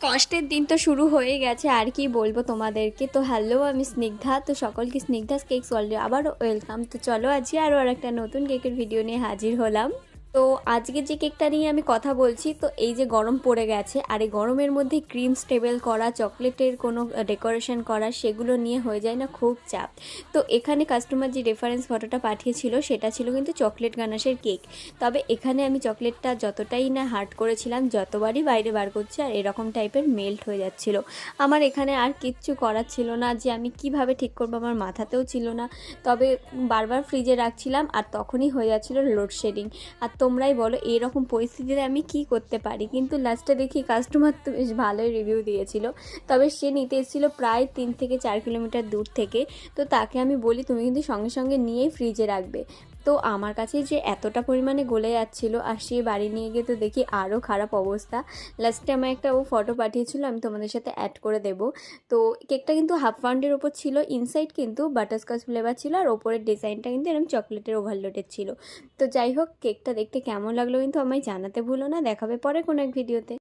কষ্টের দিন তো শুরু হয়ে গেছে, আর কি বলবো তোমাদেরকে। তো হ্যালো, আমি স্নিগ্ধা। তো সকলকে স্নিগ্ধাস কেকস ওয়ার্ল্ডে আবার ওয়েলকাম। তো চলো আজকে আরও একটা নতুন কেকের ভিডিও নিয়ে হাজির হলাম। তো আজকে যে কেকটা নিয়ে আমি কথা বলছি, তো এই যে গরম পড়ে গেছে, আর এই গরমের মধ্যে ক্রিম স্টেবল করা, চকলেটের কোনো ডেকোরেশন করা, সেগুলো নিয়ে হয়ে যায় না খুব চাপ। তো এখানে কাস্টমার যে রেফারেন্স ফটোটা পাঠিয়েছিল সেটা ছিল কিন্তু চকলেট গানাশের কেক। তবে এখানে আমি চকলেটটা যতটাই না হার্ড করেছিলাম, যতবারই বাইরে বার করছি আর এরকম টাইপের মেল্ট হয়ে যাচ্ছিল। আমার এখানে আর কিচ্ছু করার ছিল না, যে আমি কিভাবে ঠিক করবো আমার মাথাতেও ছিল না। তবে বারবার ফ্রিজে রাখছিলাম আর তখনই হয়ে যাচ্ছিলো লোডশেডিং। আর তোমরাই বলো এরকম পরিস্থিতিতে আমি কি করতে পারি। কিন্তু লাস্টে দেখি কাস্টমার তো বেশ ভালোই রিভিউ দিয়েছিল। তবে সে নিতে এসেছিলো প্রায় 3 থেকে 4 কিলোমিটার দূর থেকে। তো তাকে আমি বলি তুমি কিন্তু সঙ্গে সঙ্গে নিয়েই ফ্রিজে রাখবে। তো আমার কাছে যে এতটা পরিমাণে গলে যাচ্ছিলো, আর সে বাড়ি নিয়ে গিয়ে তো দেখি আরও খারাপ অবস্থা। লাস্টে আমার একটা ও ফটো পাঠিয়েছিল, আমি তোমাদের সাথে অ্যাড করে দেব। তো কেকটা কিন্তু হাফ পাউন্ডের ওপর ছিল, ইনসাইড কিন্তু বাটারস্কচ ফ্লেভার ছিল, আর ওপরের ডিজাইনটা কিন্তু এরকম চকলেটের ওভারলোডের ছিল। তো যাই হোক, কেকটা দেখতে কেমন লাগলো কিন্তু আমায় জানাতে ভুলো না। দেখাবে পরে কোনো এক ভিডিওতে।